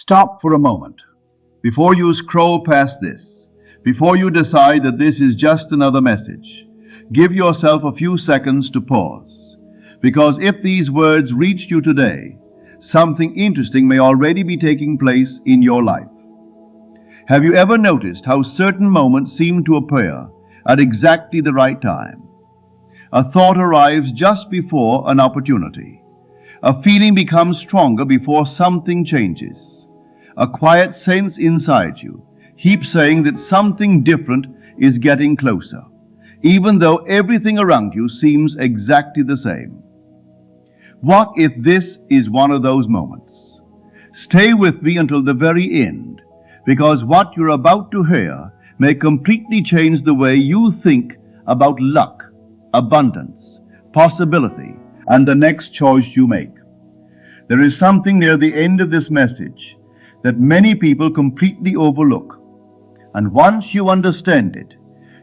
Stop for a moment. Before you scroll past this, before you decide that this is just another message, give yourself a few seconds to pause. Because if these words reached you today, something interesting may already be taking place in your life. Have you ever noticed how certain moments seem to appear at exactly the right time? A thought arrives just before an opportunity. A feeling becomes stronger before something changes. A quiet sense inside you keeps saying that something different is getting closer, even though everything around you seems exactly the same. What if this is one of those moments? Stay with me until the very end, because what you're about to hear may completely change the way you think about luck, abundance, possibility, and the next choice you make. There is something near the end of this message that many people completely overlook. And once you understand it,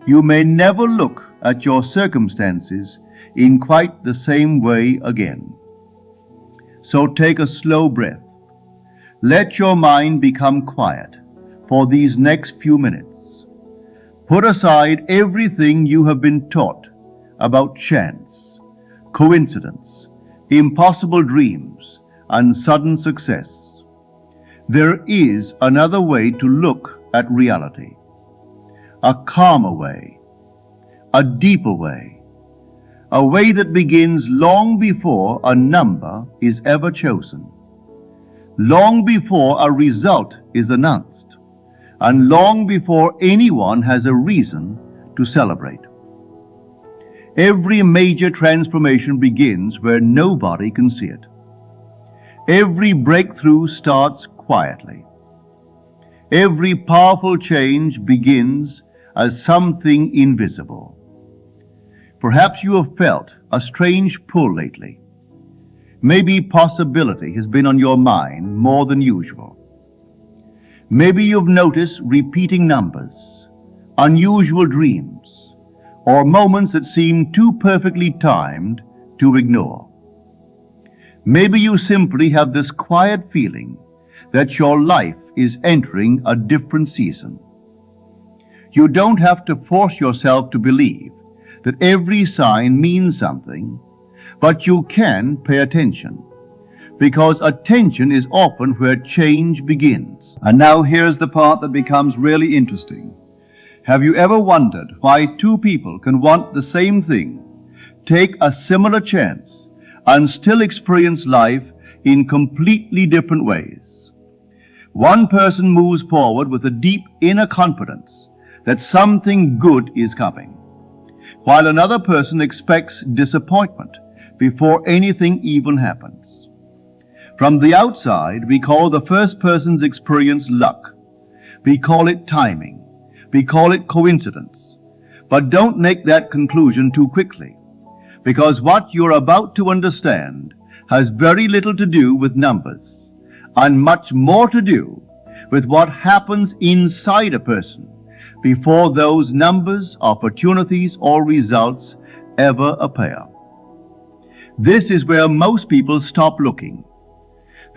you may never look at your circumstances in quite the same way again. So take a slow breath. Let your mind become quiet for these next few minutes. Put aside everything you have been taught about chance, coincidence, impossible dreams, and sudden success. There is another way to look at reality. A calmer way, a deeper way, a way that begins long before a number is ever chosen, long before a result is announced, and long before anyone has a reason to celebrate. Every major transformation begins where nobody can see it. Every breakthrough starts quietly. Every powerful change begins as something invisible. Perhaps you have felt a strange pull lately. Maybe possibility has been on your mind more than usual. Maybe you've noticed repeating numbers, unusual dreams, or moments that seem too perfectly timed to ignore. Maybe you simply have this quiet feeling that your life is entering a different season. You don't have to force yourself to believe that every sign means something, but you can pay attention, because attention is often where change begins. And now here's the part that becomes really interesting. Have you ever wondered why two people can want the same thing, take a similar chance, and still experience life in completely different ways? One person moves forward with a deep inner confidence that something good is coming, while another person expects disappointment before anything even happens. From the outside, we call the first person's experience luck. We call it timing. We call it coincidence. But don't make that conclusion too quickly, because what you're about to understand has very little to do with numbers, and much more to do with what happens inside a person before those numbers, opportunities, or results ever appear. This is where most people stop looking.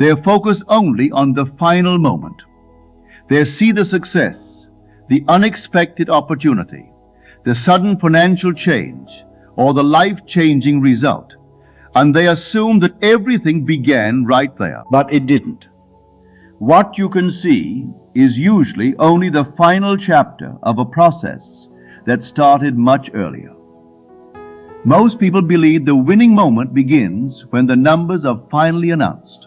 They focus only on the final moment. They see the success, the unexpected opportunity, the sudden financial change, or the life-changing result, and they assume that everything began right there. But it didn't. What you can see is usually only the final chapter of a process that started much earlier. Most people believe the winning moment begins when the numbers are finally announced.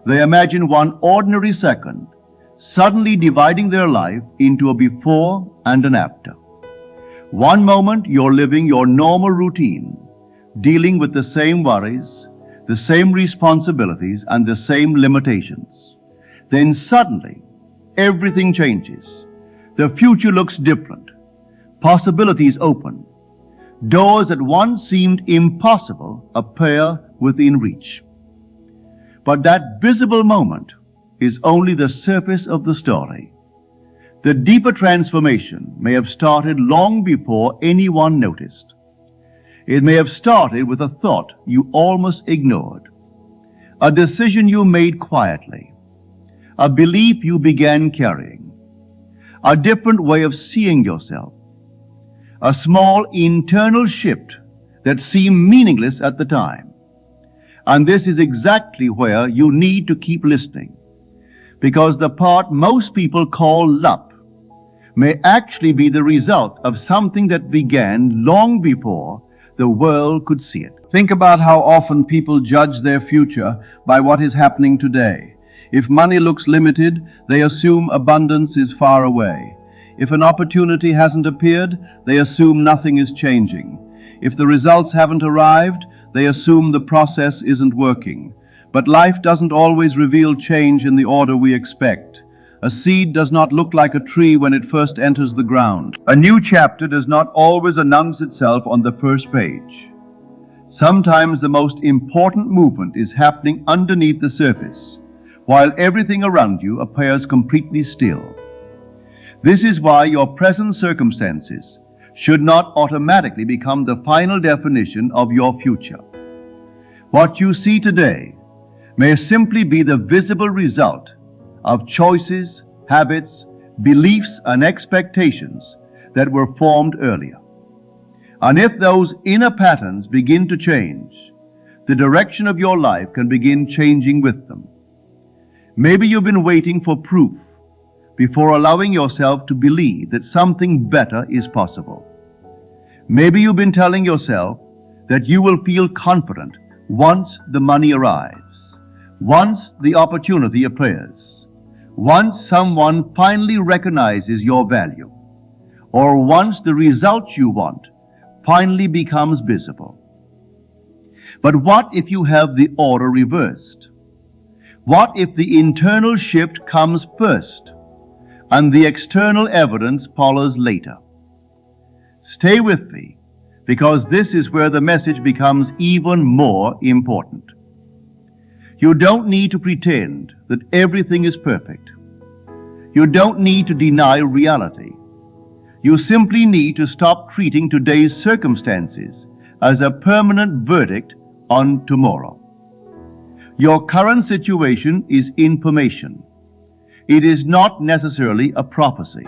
They imagine one ordinary second suddenly dividing their life into a before and an after. One moment you're living your normal routine, dealing with the same worries, the same responsibilities, and the same limitations. Then suddenly, everything changes. The future looks different. Possibilities open. Doors that once seemed impossible appear within reach. But that visible moment is only the surface of the story. The deeper transformation may have started long before anyone noticed. It may have started with a thought you almost ignored, a decision you made quietly, a belief you began carrying, a different way of seeing yourself, a small internal shift that seemed meaningless at the time. And this is exactly where you need to keep listening, because the part most people call luck may actually be the result of something that began long before the world could see it. Think about how often people judge their future by what is happening today. If money looks limited, they assume abundance is far away. If an opportunity hasn't appeared, they assume nothing is changing. If the results haven't arrived, they assume the process isn't working. But life doesn't always reveal change in the order we expect. A seed does not look like a tree when it first enters the ground. A new chapter does not always announce itself on the first page. Sometimes the most important movement is happening underneath the surface, while everything around you appears completely still. This is why your present circumstances should not automatically become the final definition of your future. What you see today may simply be the visible result of choices, habits, beliefs, and expectations that were formed earlier. And if those inner patterns begin to change, the direction of your life can begin changing with them. Maybe you've been waiting for proof before allowing yourself to believe that something better is possible. Maybe you've been telling yourself that you will feel confident once the money arrives, once the opportunity appears, once someone finally recognizes your value, or once the result you want finally becomes visible. But what if you have the order reversed? What if the internal shift comes first and the external evidence follows later? Stay with me, because this is where the message becomes even more important. You don't need to pretend that everything is perfect. You don't need to deny reality. You simply need to stop treating today's circumstances as a permanent verdict on tomorrow. Your current situation is information. It is not necessarily a prophecy.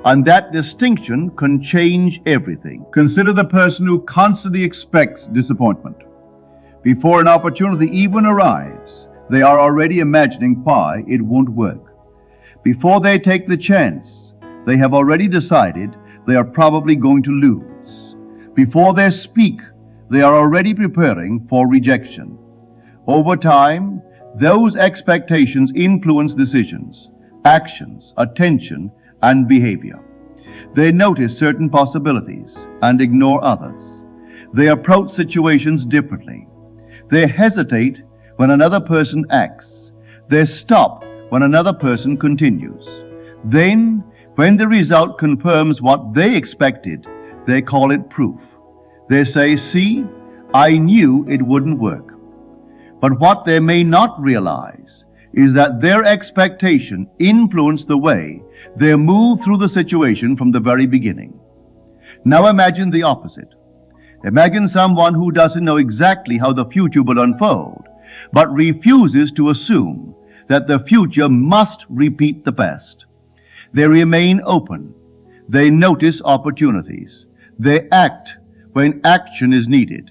And that distinction can change everything. Consider the person who constantly expects disappointment. Before an opportunity even arrives, they are already imagining why it won't work. Before they take the chance, they have already decided they are probably going to lose. Before they speak, they are already preparing for rejection. Over time, those expectations influence decisions, actions, attention, and behavior. They notice certain possibilities and ignore others. They approach situations differently. They hesitate when another person acts. They stop when another person continues. Then, when the result confirms what they expected, they call it proof. They say, "See, I knew it wouldn't work." But what they may not realize is that their expectation influenced the way they move through the situation from the very beginning. Now imagine the opposite. Imagine someone who doesn't know exactly how the future will unfold, but refuses to assume that the future must repeat the past. They remain open. They notice opportunities. They act when action is needed.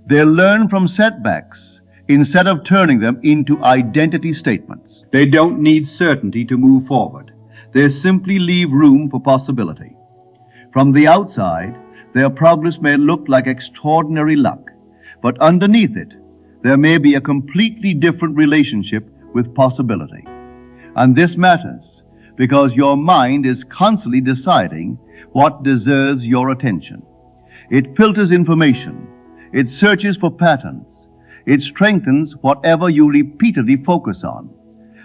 They learn from setbacks instead of turning them into identity statements. They don't need certainty to move forward. They simply leave room for possibility. From the outside, their progress may look like extraordinary luck, but underneath it, there may be a completely different relationship with possibility. And this matters because your mind is constantly deciding what deserves your attention. It filters information. It searches for patterns. It strengthens whatever you repeatedly focus on.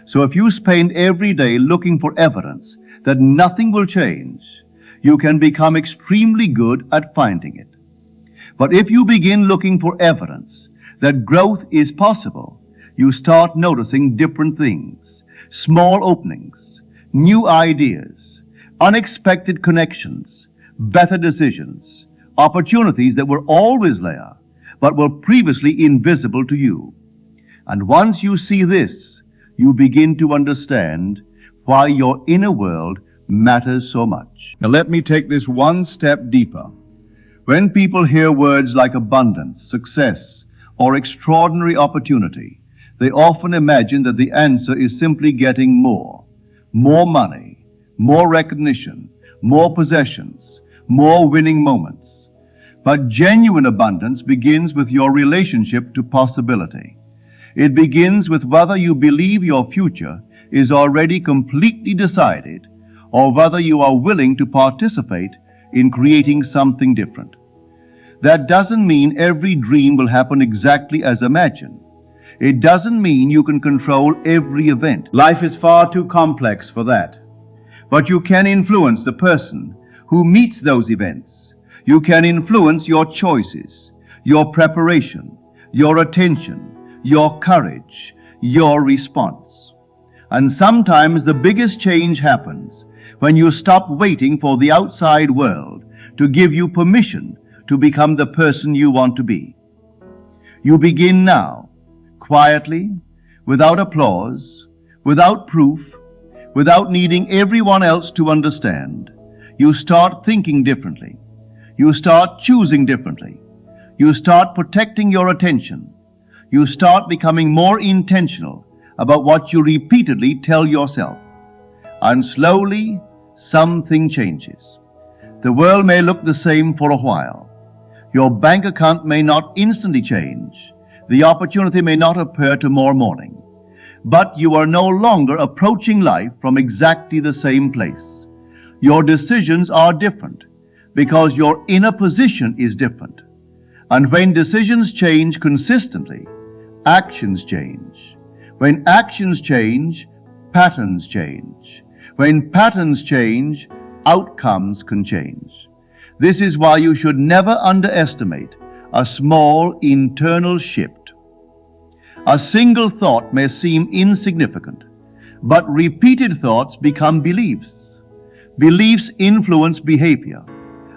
So if you spend every day looking for evidence that nothing will change, you can become extremely good at finding it. But if you begin looking for evidence that growth is possible, you start noticing different things, small openings, new ideas, unexpected connections, better decisions, opportunities that were always there, but were previously invisible to you. And once you see this, you begin to understand why your inner world matters so much. Now let me take this one step deeper. When people hear words like abundance, success, or extraordinary opportunity, they often imagine that the answer is simply getting more money, more recognition, more possessions, more winning moments. But genuine abundance begins with your relationship to possibility. It begins with whether you believe your future is already completely decided or whether you are willing to participate in creating something different. That doesn't mean every dream will happen exactly as imagined. It doesn't mean you can control every event. Life is far too complex for that. But you can influence the person who meets those events. You can influence your choices, your preparation, your attention, your courage, your response. And sometimes the biggest change happens when you stop waiting for the outside world to give you permission to become the person you want to be. You begin now, quietly, without applause, without proof, without needing everyone else to understand. You start thinking differently. You start choosing differently. You start protecting your attention. You start becoming more intentional about what you repeatedly tell yourself. And slowly, something changes. The world may look the same for a while. Your bank account may not instantly change. The opportunity may not appear tomorrow morning. But you are no longer approaching life from exactly the same place. Your decisions are different because your inner position is different. And when decisions change consistently, actions change. When actions change, patterns change. When patterns change, outcomes can change. This is why you should never underestimate a small internal shift. A single thought may seem insignificant, but repeated thoughts become beliefs. Beliefs influence behavior,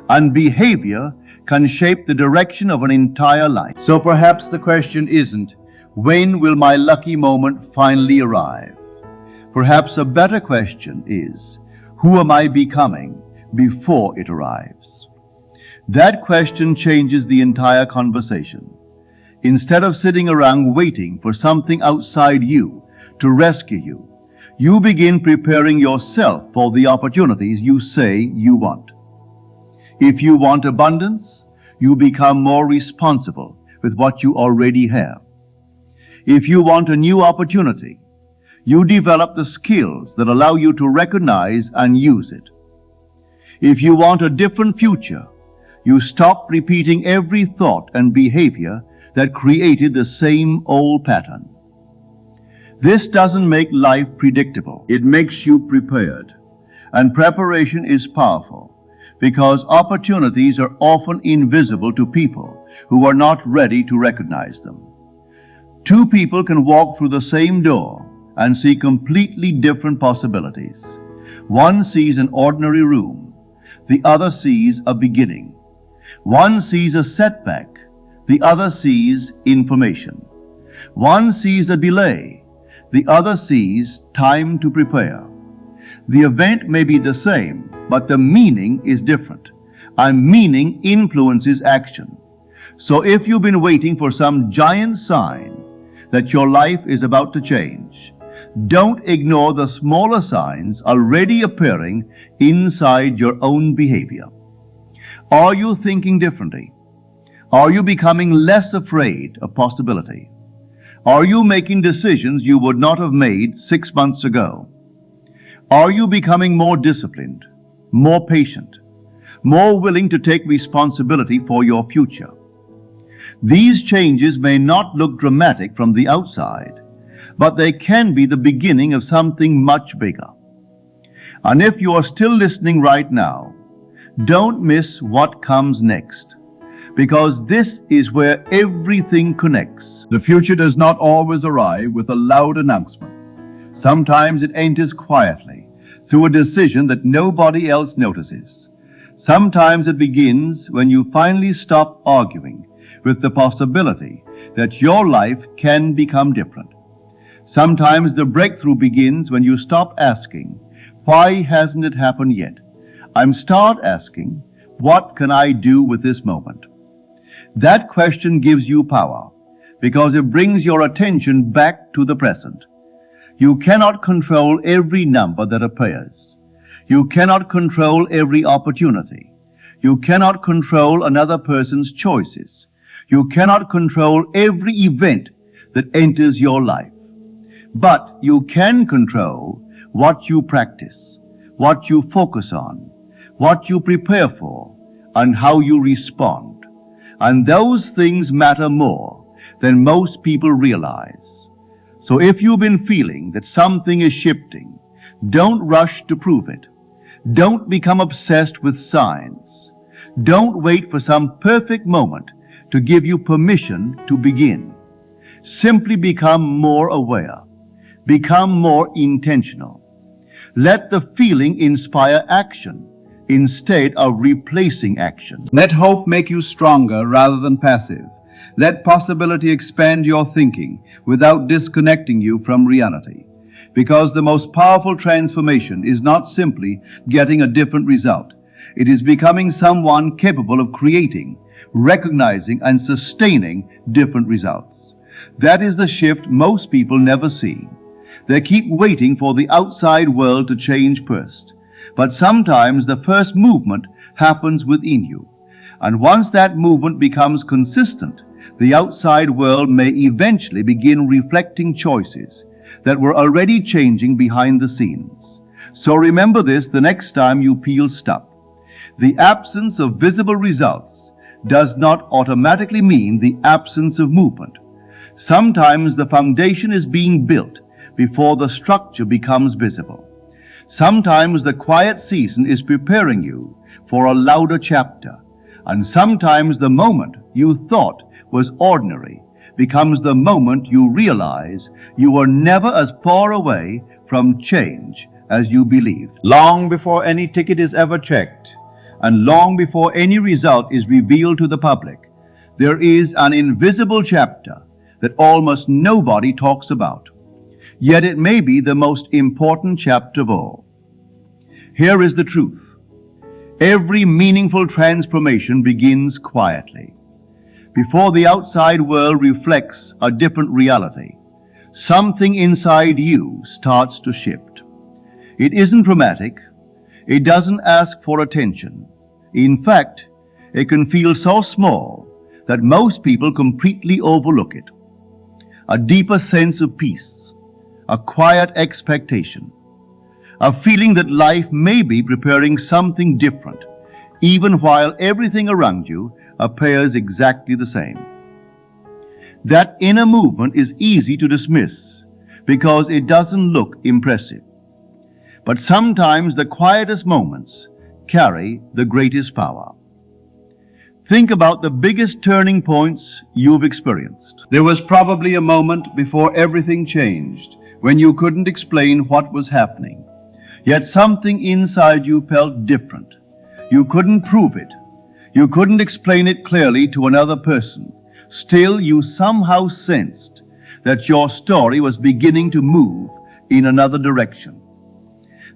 and behavior can shape the direction of an entire life. So perhaps the question isn't, when will my lucky moment finally arrive? Perhaps a better question is, who am I becoming before it arrives? That question changes the entire conversation. Instead of sitting around waiting for something outside you to rescue you, you begin preparing yourself for the opportunities you say you want. If you want abundance, you become more responsible with what you already have. If you want a new opportunity, you develop the skills that allow you to recognize and use it. If you want a different future, you stop repeating every thought and behavior that created the same old pattern. This doesn't make life predictable. It makes you prepared. And preparation is powerful because opportunities are often invisible to people who are not ready to recognize them. Two people can walk through the same door and see completely different possibilities. One sees an ordinary room. The other sees a beginning. One sees a setback. The other sees information. One sees a delay. The other sees time to prepare. The event may be the same, but the meaning is different. And meaning influences action. So if you've been waiting for some giant sign that your life is about to change, don't ignore the smaller signs already appearing inside your own behavior. Are you thinking differently? Are you becoming less afraid of possibility? Are you making decisions you would not have made 6 months ago? Are you becoming more disciplined, more patient, more willing to take responsibility for your future? These changes may not look dramatic from the outside, but they can be the beginning of something much bigger. And if you are still listening right now, don't miss what comes next, because this is where everything connects. The future does not always arrive with a loud announcement. Sometimes it enters quietly, through a decision that nobody else notices. Sometimes it begins when you finally stop arguing with the possibility that your life can become different. Sometimes the breakthrough begins when you stop asking, "Why hasn't it happened yet?" and start asking, "What can I do with this moment?" That question gives you power because it brings your attention back to the present. You cannot control every number that appears. You cannot control every opportunity. You cannot control another person's choices. You cannot control every event that enters your life. But you can control what you practice, what you focus on, what you prepare for, and how you respond. And those things matter more than most people realize. So if you've been feeling that something is shifting, don't rush to prove it. Don't become obsessed with signs. Don't wait for some perfect moment to give you permission to begin. Simply become more aware. Become more intentional. Let the feeling inspire action instead of replacing action. Let hope make you stronger rather than passive. Let possibility expand your thinking without disconnecting you from reality. Because the most powerful transformation is not simply getting a different result. It is becoming someone capable of creating, recognizing, and sustaining different results. That is the shift most people never see. They keep waiting for the outside world to change first. But sometimes the first movement happens within you. And once that movement becomes consistent, the outside world may eventually begin reflecting choices that were already changing behind the scenes. So remember this the next time you feel stuck. The absence of visible results does not automatically mean the absence of movement. Sometimes the foundation is being built before the structure becomes visible. Sometimes the quiet season is preparing you for a louder chapter. And sometimes the moment you thought was ordinary becomes the moment you realize you were never as far away from change as you believed. Long before any ticket is ever checked, and long before any result is revealed to the public, there is an invisible chapter that almost nobody talks about. Yet it may be the most important chapter of all. Here is the truth. Every meaningful transformation begins quietly. Before the outside world reflects a different reality, something inside you starts to shift. It isn't dramatic. It doesn't ask for attention. In fact, it can feel so small that most people completely overlook it. A deeper sense of peace, a quiet expectation, a feeling that life may be preparing something different, even while everything around you appears exactly the same. That inner movement is easy to dismiss because it doesn't look impressive. But sometimes the quietest moments carry the greatest power. Think about the biggest turning points you've experienced. There was probably a moment before everything changed, when you couldn't explain what was happening. Yet something inside you felt different. You couldn't prove it. You couldn't explain it clearly to another person. Still, you somehow sensed that your story was beginning to move in another direction.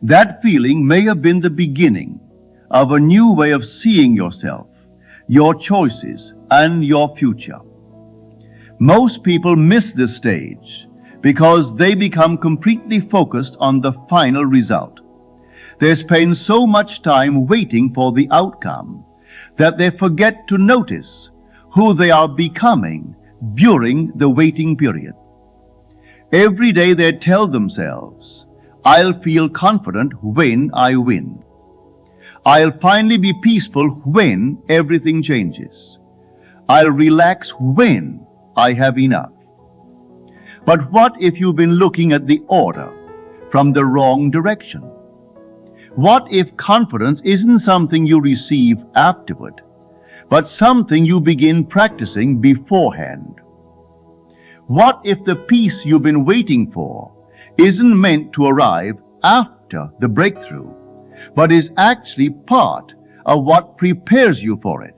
That feeling may have been the beginning of a new way of seeing yourself, your choices, and your future. Most people miss this stage because they become completely focused on the final result. They spend so much time waiting for the outcome that they forget to notice who they are becoming during the waiting period. Every day they tell themselves, "I'll feel confident when I win. I'll finally be peaceful when everything changes. I'll relax when I have enough." But what if you've been looking at the order from the wrong direction? What if confidence isn't something you receive afterward, but something you begin practicing beforehand? What if the peace you've been waiting for isn't meant to arrive after the breakthrough, but is actually part of what prepares you for it?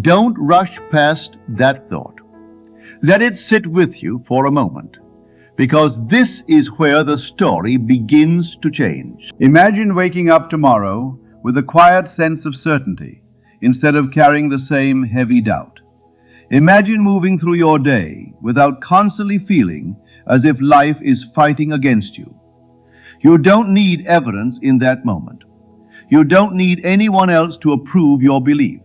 Don't rush past that thought. Let it sit with you for a moment. because this is where the story begins to change. Imagine waking up tomorrow with a quiet sense of certainty instead of carrying the same heavy doubt. Imagine moving through your day without constantly feeling as if life is fighting against you. You don't need evidence in that moment. You don't need anyone else to approve your belief.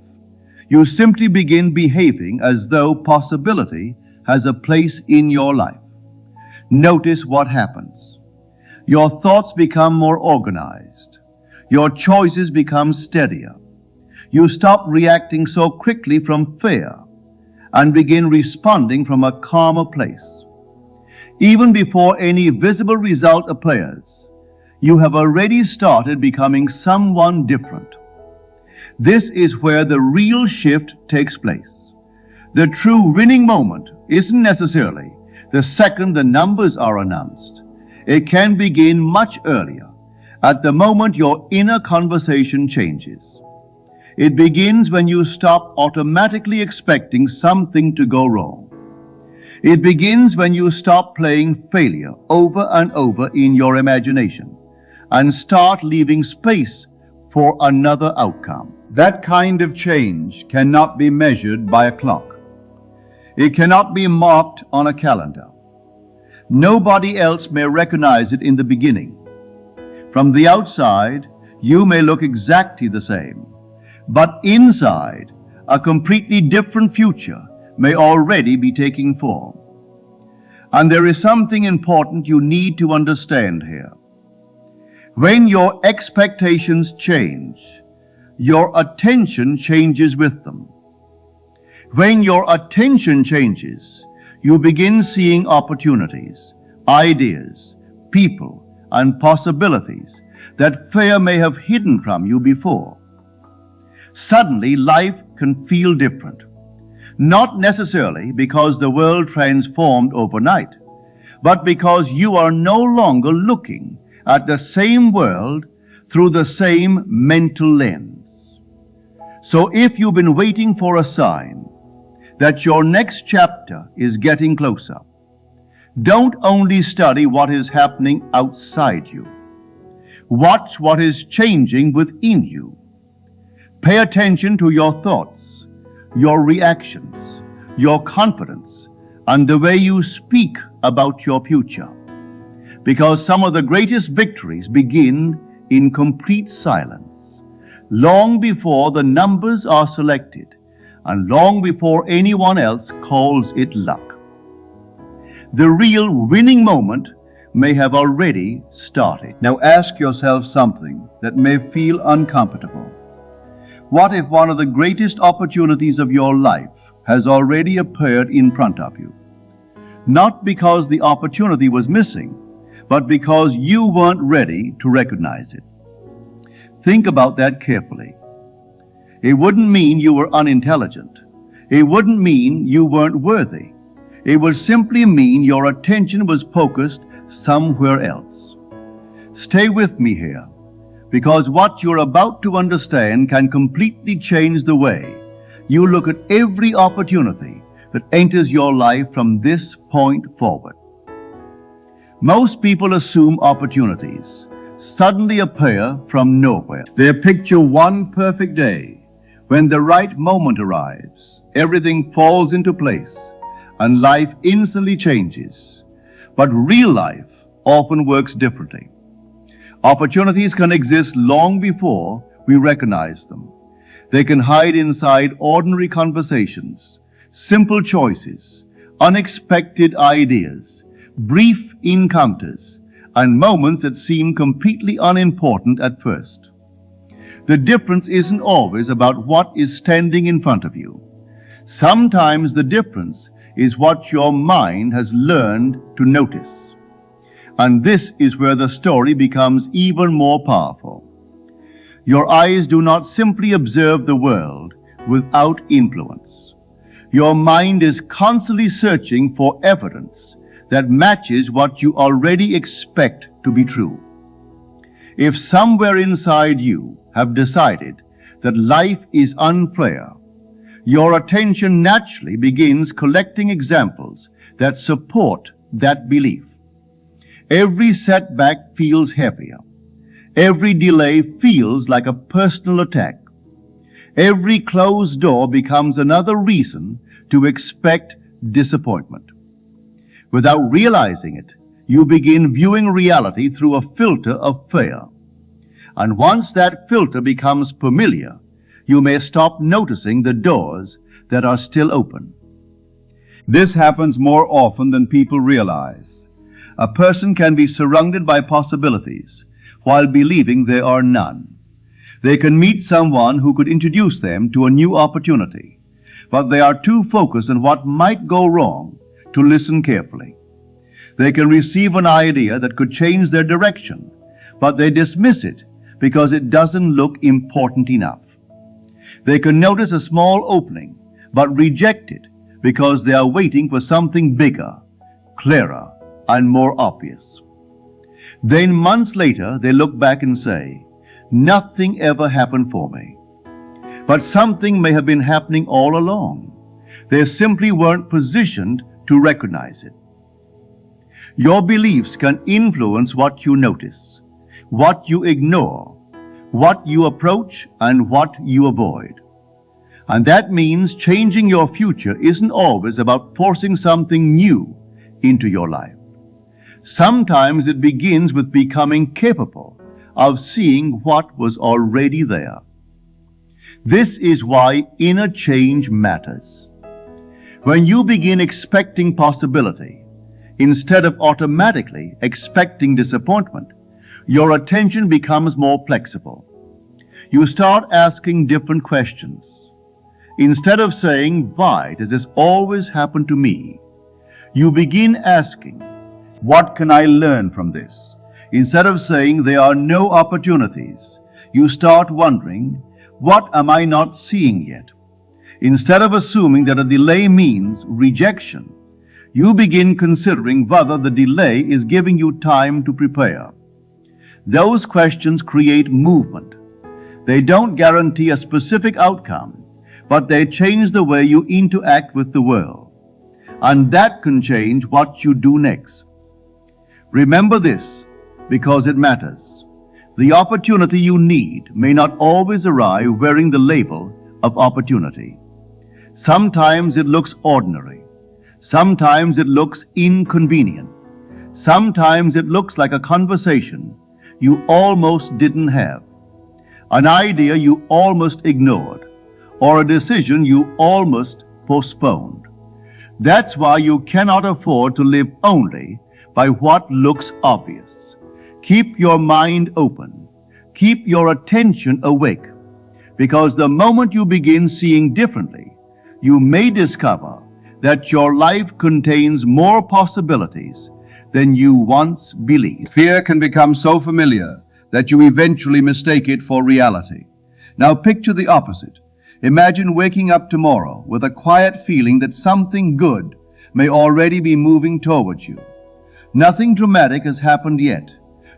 You simply begin behaving as though possibility has a place in your life. Notice what happens. Your thoughts become more organized. Your choices become steadier. You stop reacting so quickly from fear and begin responding from a calmer place. Even before any visible result appears, you have already started becoming someone different. This is where the real shift takes place. The true winning moment isn't necessarily the second the numbers are announced. It can begin much earlier, at the moment your inner conversation changes. It begins when you stop automatically expecting something to go wrong. It begins when you stop playing failure over and over in your imagination and start leaving space for another outcome. That kind of change cannot be measured by a clock. It cannot be marked on a calendar. Nobody else may recognize it in the beginning. From the outside, you may look exactly the same, but inside, a completely different future may already be taking form. And there is something important you need to understand here. When your expectations change, your attention changes with them. When your attention changes, you begin seeing opportunities, ideas, people, and possibilities that fear may have hidden from you before. Suddenly, life can feel different. Not necessarily because the world transformed overnight, but because you are no longer looking at the same world through the same mental lens. So if you've been waiting for a sign that your next chapter is getting closer, don't only study what is happening outside you. Watch what is changing within you. Pay attention to your thoughts, your reactions, your confidence, and the way you speak about your future. Because some of the greatest victories begin in complete silence, long before the numbers are selected, and long before anyone else calls it luck. The real winning moment may have already started. Now ask yourself something that may feel uncomfortable. What if one of the greatest opportunities of your life has already appeared in front of you? Not because the opportunity was missing, but because you weren't ready to recognize it. Think about that carefully. It wouldn't mean you were unintelligent. It wouldn't mean you weren't worthy. It would simply mean your attention was focused somewhere else. Stay with me here, because what you're about to understand can completely change the way you look at every opportunity that enters your life from this point forward. Most people assume opportunities suddenly appear from nowhere. They picture one perfect day when the right moment arrives, everything falls into place, and life instantly changes. But real life often works differently. Opportunities can exist long before we recognize them. They can hide inside ordinary conversations, simple choices, unexpected ideas, brief encounters, and moments that seem completely unimportant at first. The difference isn't always about what is standing in front of you. Sometimes the difference is what your mind has learned to notice. And this is where the story becomes even more powerful. Your eyes do not simply observe the world without influence. Your mind is constantly searching for evidence that matches what you already expect to be true. If somewhere inside you have decided that life is unfair, your attention naturally begins collecting examples that support that belief. Every setback feels heavier. Every delay feels like a personal attack. Every closed door becomes another reason to expect disappointment. Without realizing it, you begin viewing reality through a filter of fear. And once that filter becomes familiar, you may stop noticing the doors that are still open. This happens more often than people realize. A person can be surrounded by possibilities while believing there are none. They can meet someone who could introduce them to a new opportunity, but they are too focused on what might go wrong to listen carefully. They can receive an idea that could change their direction, but they dismiss it because it doesn't look important enough. They can notice a small opening, but reject it because they are waiting for something bigger, clearer, and more obvious. Then months later, they look back and say, "Nothing ever happened for me." But something may have been happening all along. They simply weren't positioned to recognize it. Your beliefs can influence what you notice, what you ignore, what you approach, and what you avoid. And that means changing your future isn't always about forcing something new into your life. Sometimes it begins with becoming capable of seeing what was already there. This is why inner change matters. When you begin expecting possibility, instead of automatically expecting disappointment, your attention becomes more flexible. You start asking different questions. Instead of saying, "Why does this always happen to me?" you begin asking, "What can I learn from this?" Instead of saying, "There are no opportunities," you start wondering, "What am I not seeing yet?" Instead of assuming that a delay means rejection, you begin considering whether the delay is giving you time to prepare. Those questions create movement. They don't guarantee a specific outcome, but they change the way you interact with the world. And that can change what you do next. Remember this, because it matters. The opportunity you need may not always arrive wearing the label of opportunity. Sometimes it looks ordinary. Sometimes it looks inconvenient. Sometimes it looks like a conversation you almost didn't have, an idea you almost ignored, or a decision you almost postponed. That's why you cannot afford to live only by what looks obvious. Keep your mind open. Keep your attention awake, because the moment you begin seeing differently, you may discover that your life contains more possibilities than you once believed. Fear can become so familiar that you eventually mistake it for reality. Now picture the opposite. Imagine waking up tomorrow with a quiet feeling that something good may already be moving towards you. Nothing dramatic has happened yet.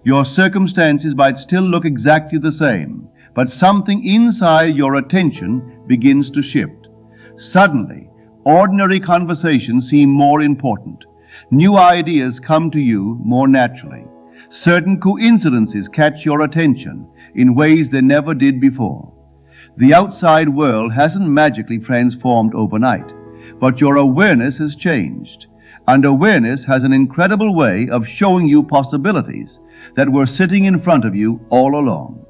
Your circumstances might still look exactly the same, but something inside your attention begins to shift. Suddenly, ordinary conversations seem more important. New ideas come to you more naturally. Certain coincidences catch your attention in ways they never did before. The outside world hasn't magically transformed overnight, but your awareness has changed. And awareness has an incredible way of showing you possibilities that were sitting in front of you all along.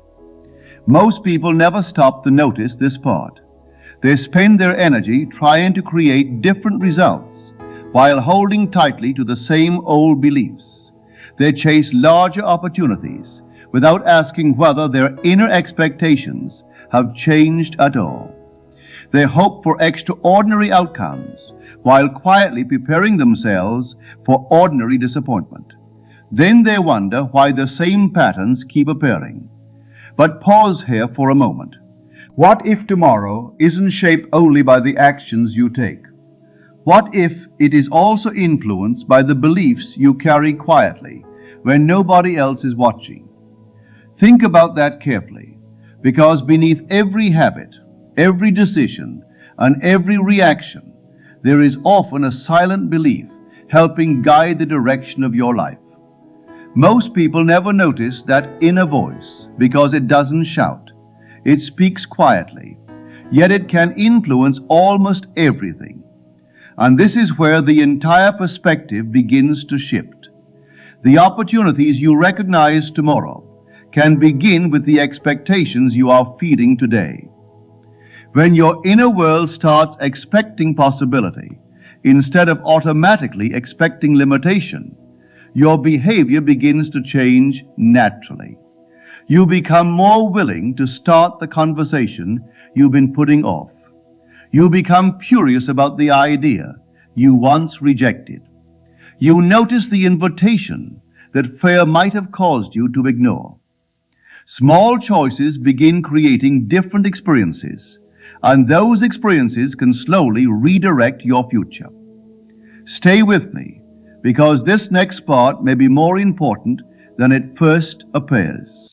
Most people never stop to notice this part. They spend their energy trying to create different results while holding tightly to the same old beliefs. They chase larger opportunities without asking whether their inner expectations have changed at all. They hope for extraordinary outcomes while quietly preparing themselves for ordinary disappointment. Then they wonder why the same patterns keep appearing. But pause here for a moment. What if tomorrow isn't shaped only by the actions you take? What if it is also influenced by the beliefs you carry quietly when nobody else is watching? Think about that carefully, because beneath every habit, every decision, and every reaction, there is often a silent belief helping guide the direction of your life. Most people never notice that inner voice because it doesn't shout. It speaks quietly, yet it can influence almost everything. And this is where the entire perspective begins to shift. The opportunities you recognize tomorrow can begin with the expectations you are feeding today. When your inner world starts expecting possibility instead of automatically expecting limitation, your behavior begins to change naturally. You become more willing to start the conversation you've been putting off. You become curious about the idea you once rejected. You notice the invitation that fear might have caused you to ignore. Small choices begin creating different experiences, and those experiences can slowly redirect your future. Stay with me, because this next part may be more important than it first appears.